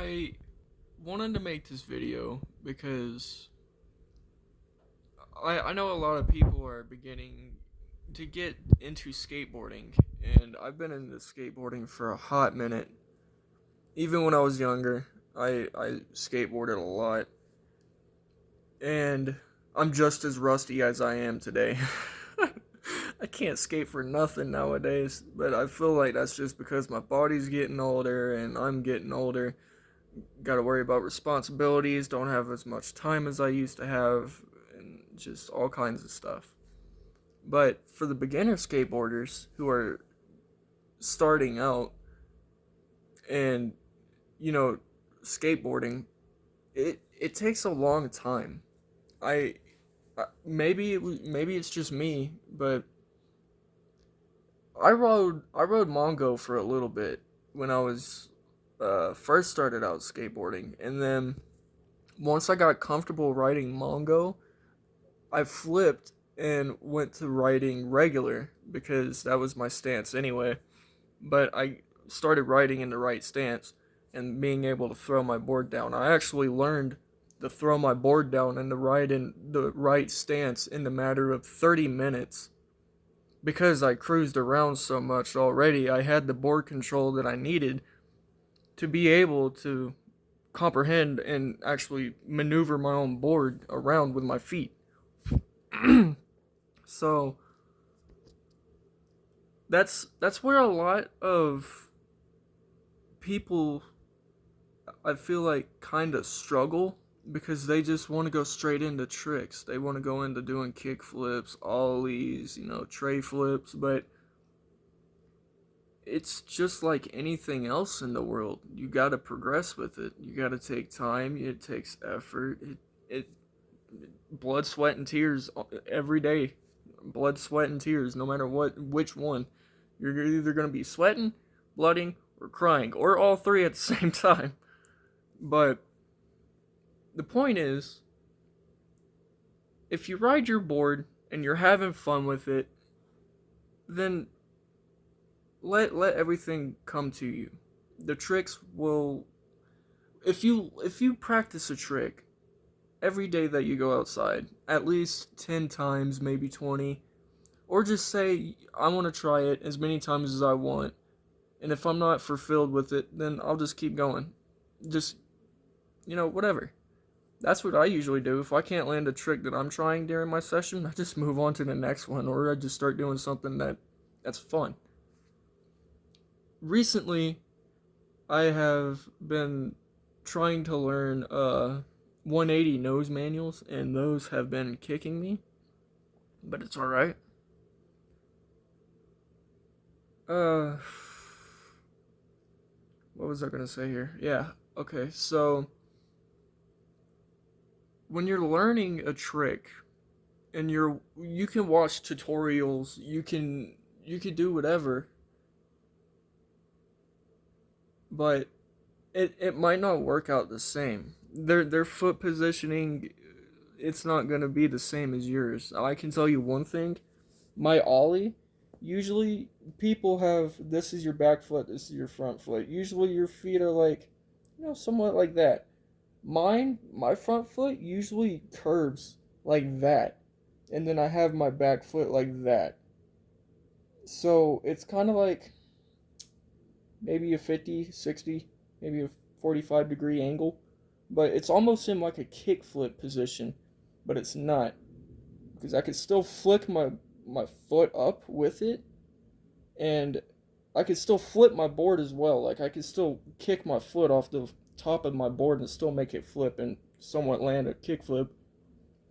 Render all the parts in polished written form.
I wanted to make this video because I know a lot of people are beginning to get into skateboarding, and I've been into skateboarding for a hot minute. Even when I was younger, I skateboarded a lot, and I'm just as rusty as I am today. I can't skate for nothing nowadays, but I feel like that's just because my body's getting older and I'm getting older. Got to worry about responsibilities, don't have as much time as I used to have, and just all kinds of stuff. But for the beginner skateboarders who are starting out and, you know, skateboarding, it takes a long time. I, maybe it's just me, but I rode Mongo for a little bit when I was first started out skateboarding, and then once I got comfortable riding Mongo, I flipped and went to riding regular because that was my stance anyway. But I started riding in the right stance and being able to throw my board down. I actually learned to throw my board down and to ride in the right stance in the matter of 30 minutes. Because I cruised around so much already, I had the board control that I needed to be able to comprehend and actually maneuver my own board around with my feet. So that's where a lot of people, I feel like, kind of struggle because they just want to go straight into tricks. They want to go into doing kick flips, ollies, tray flips, but it's just like anything else in the world. You got to progress with it. You got to take time. It takes effort. It blood, sweat, and tears every day. Blood, sweat, and tears, no matter which one. You're either going to be sweating, blooding, or crying, or all three at the same time. But the point is, if you ride your board and you're having fun with it, then let everything come to you. The tricks will, if you practice a trick every day that you go outside, at least 10 times, maybe 20, or just say, I want to try it as many times as I want, and if I'm not fulfilled with it, then I'll just keep going. Just, whatever. That's what I usually do. If I can't land a trick that I'm trying during my session, I just move on to the next one, or I just start doing something that's fun. Recently, I have been trying to learn 180 nose manuals, and those have been kicking me, but it's alright. What was I gonna say here? Yeah, okay, so when you're learning a trick, and you can watch tutorials, you can do whatever, but it might not work out the same. Their foot positioning, it's not gonna be the same as yours. I can tell you one thing: my ollie, usually people have, this is your back foot, this is your front foot. Usually your feet are like, somewhat like that. My front foot usually curves like that, and then I have my back foot like that. So it's kind of like maybe a 50, 60, maybe a 45-degree angle, but it's almost in like a kickflip position, but it's not, because I could still flick my foot up with it, and I could still flip my board as well. Like, I could still kick my foot off the top of my board and still make it flip and somewhat land a kickflip,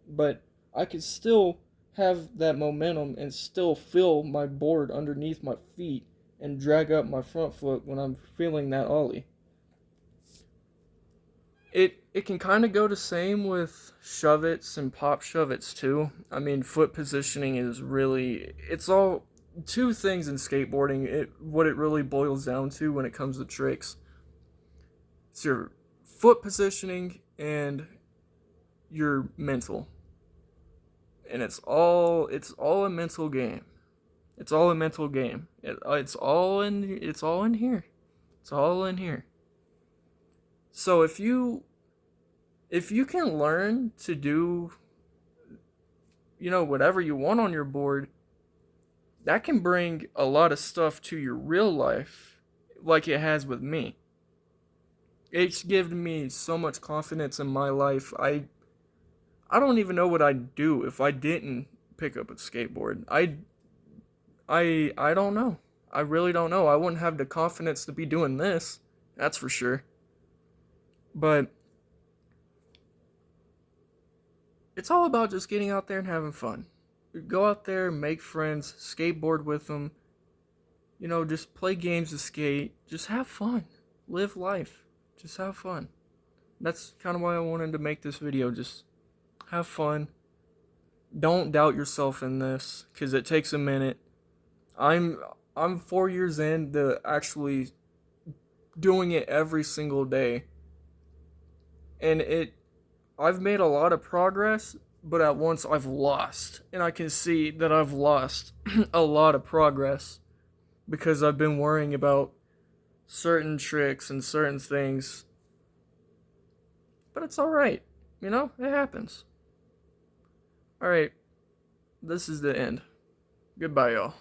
but I could still have that momentum and still feel my board underneath my feet and drag up my front foot when I'm feeling that ollie. It can kind of go the same with shove-its and pop shove-its too. I mean, foot positioning is really, it's all two things in skateboarding. What it really boils down to when it comes to tricks, it's your foot positioning and your mental. And it's all a mental game. It's all a mental game. It's all in here. It's all in here. So if you can learn to do, whatever you want on your board, that can bring a lot of stuff to your real life, like it has with me. It's given me so much confidence in my life. I don't even know what I'd do if I didn't pick up a skateboard. I don't know. I really don't know. I wouldn't have the confidence to be doing this. That's for sure. But it's all about just getting out there and having fun. Go out there, make friends, skateboard with them. Just play games of skate. Just have fun. Live life. Just have fun. That's kind of why I wanted to make this video. Just have fun. Don't doubt yourself in this, because it takes a minute. I'm 4 years in to actually doing it every single day. And I've made a lot of progress, but at once I've lost. And I can see that I've lost a lot of progress because I've been worrying about certain tricks and certain things. But it's alright. It happens. Alright, this is the end. Goodbye, y'all.